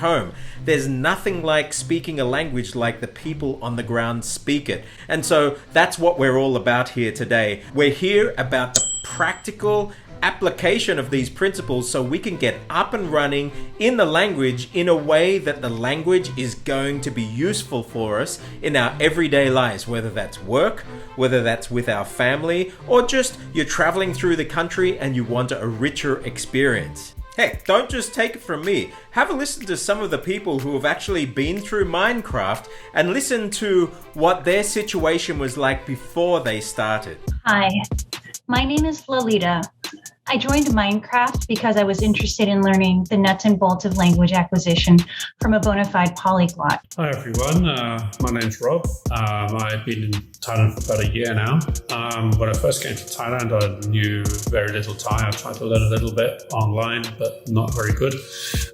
home. There's nothing like speaking a language like the people on the ground speak it. And so that's what we're all about here today. We're here about the practical application of these principles so we can get up and running in the language in a way that the language is going to be useful for us in our everyday lives, whether that's work, whether that's with our family, or just you're traveling through the country and you want a richer experience. Heck, don't just take it from me. Have a listen to some of the people who have actually been through Minecraft and listen to what their situation was like before they started. Hi, my name is Lolita. I joined Minecraft because I was interested in learning the nuts and bolts of language acquisition from a bona fide polyglot. Hi everyone, my name's Rob. I've been in Thailand for about a year now. When I first came to Thailand, I knew very little Thai. I tried to learn a little bit online, but not very good.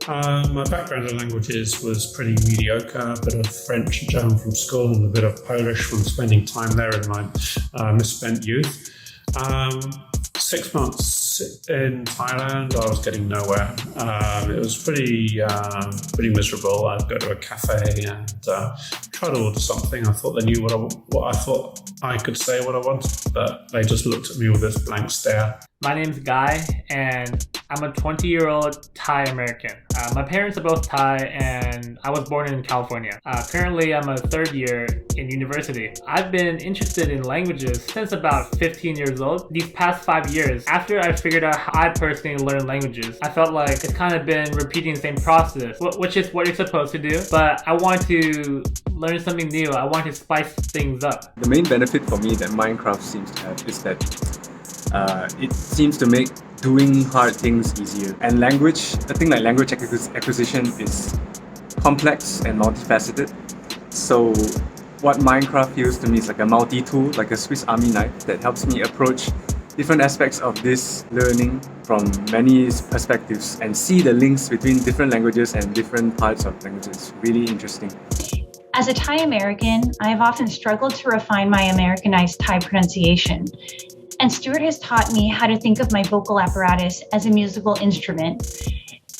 My background in languages was pretty mediocre, a bit of French and German from school and a bit of Polish from spending time there in my misspent youth. 6 months in Thailand, I was getting nowhere. It was pretty miserable. I'd go to a cafe and try to order something. I thought they knew what I thought I could say what I wanted, but they just looked at me with this blank stare. My name's Guy, and I'm a 20-year-old Thai American. My parents are both Thai, and I was born in California. Currently, I'm a third year in university. I've been interested in languages since about 15 years old. These past 5 years, after I figured out how I personally learn languages, I felt like it's kind of been repeating the same process, which is what you're supposed to do. But I want to learn something new. I want to spice things up. The main benefit for me that Minecraft seems to have is that it seems to make doing hard things easier. And language, I think like language acquisition is complex and multifaceted. So what Minecraft feels to me is like a multi-tool, like a Swiss Army knife that helps me approach different aspects of this learning from many perspectives and see the links between different languages and different parts of languages. Really interesting. As a Thai American, I have often struggled to refine my Americanized Thai pronunciation. And Stuart has taught me how to think of my vocal apparatus as a musical instrument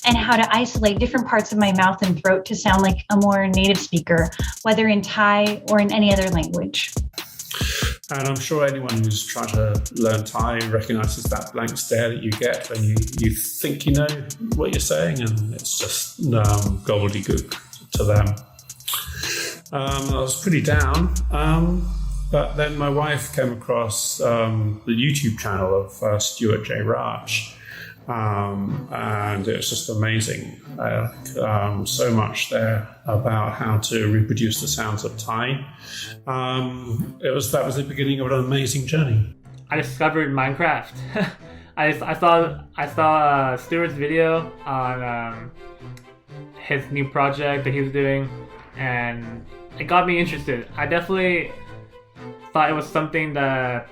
and how to isolate different parts of my mouth and throat to sound like a more native speaker, whether in Thai or in any other language. And I'm sure anyone who's trying to learn Thai recognizes that blank stare that you get when you think you know what you're saying and it's just gobbledygook to them. I was pretty down. But then my wife came across the YouTube channel of Stuart J. Raj, and it was just amazing. So much there about how to reproduce the sounds of Thai. That was the beginning of an amazing journey. I discovered Minecraft. I saw Stuart's video on his new project that he was doing, and it got me interested. I definitely thought it was something that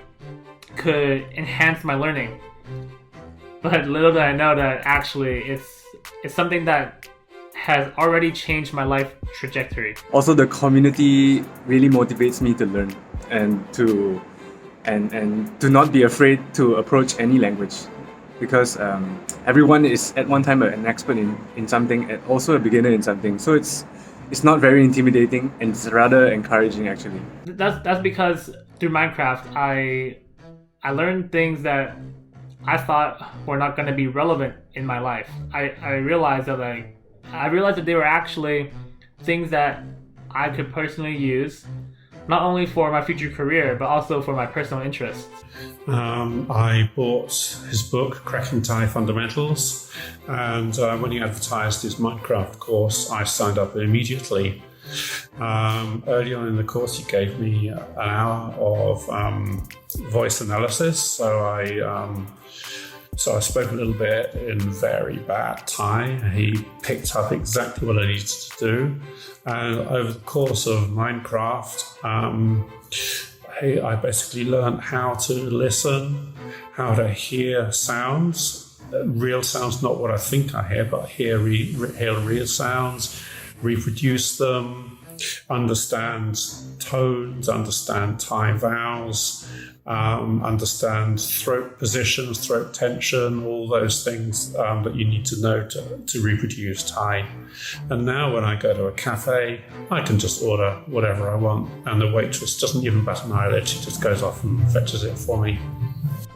could enhance my learning, but little did I know that actually it's something that has already changed my life trajectory. Also, the community really motivates me to learn and to not be afraid to approach any language, because everyone is at one time an expert in something and also a beginner in something. So it's not very intimidating and it's rather encouraging actually. That's because through Minecraft I learned things that I thought were not going to be relevant in my life. I realized that they were actually things that I could personally use, not only for my future career but also for my personal interests. I bought his book, Cracking Thai Fundamentals, and when he advertised his Minecraft course, I signed up immediately. Early on in the course, he gave me an hour of voice analysis, so I spoke a little bit in very bad Thai. He picked up exactly what I needed to do, and over the course of Minecraft, I basically learned how to listen, how to hear sounds, real sounds, not what I think I hear, but hear real sounds, reproduce them, understand tones, understand Thai vowels, understand throat positions, throat tension, all those things that you need to know to reproduce Thai. And now when I go to a cafe, I can just order whatever I want, and the waitress doesn't even bat an eyelid. She just goes off and fetches it for me.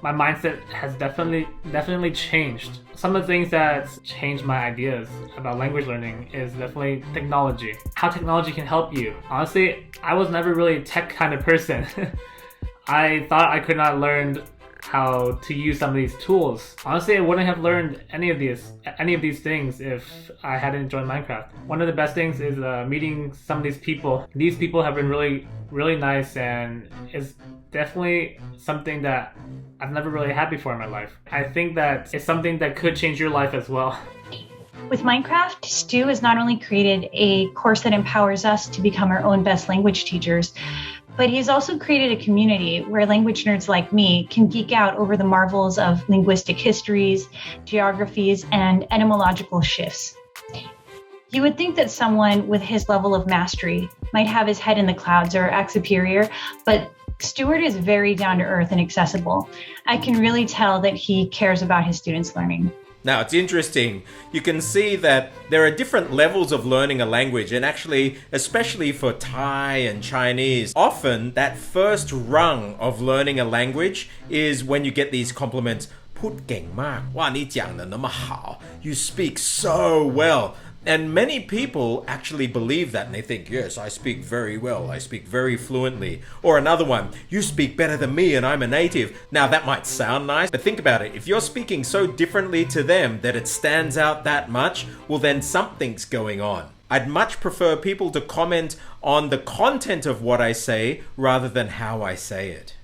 My mindset has definitely changed. Some of the things that changed my ideas about language learning is definitely technology. How technology can help you. Honestly, I was never really a tech kind of person. I thought I could not learn how to use some of these tools. Honestly, I wouldn't have learned any of these things if I hadn't joined Minecraft. One of the best things is meeting some of these people. These people have been really nice, and it's definitely something that I've never really had before in my life. I think that it's something that could change your life as well. With Minecraft, Stu has not only created a course that empowers us to become our own best language teachers, but he has also created a community where language nerds like me can geek out over the marvels of linguistic histories, geographies, and etymological shifts. You would think that someone with his level of mastery might have his head in the clouds or act superior, but Stuart is very down to earth and accessible. I can really tell that he cares about his students' learning. Now, it's interesting. You can see that there are different levels of learning a language, and actually, especially for Thai and Chinese, often that first rung of learning a language is when you get these compliments. พูดเก่งมาก 哇，你讲得那么好 You speak so well. And many people actually believe that, and they think, yes, I speak very well, I speak very fluently. Or another one, you speak better than me and I'm a native. Now that might sound nice, but think about it. If you're speaking so differently to them that it stands out that much, well then something's going on. I'd much prefer people to comment on the content of what I say rather than how I say it.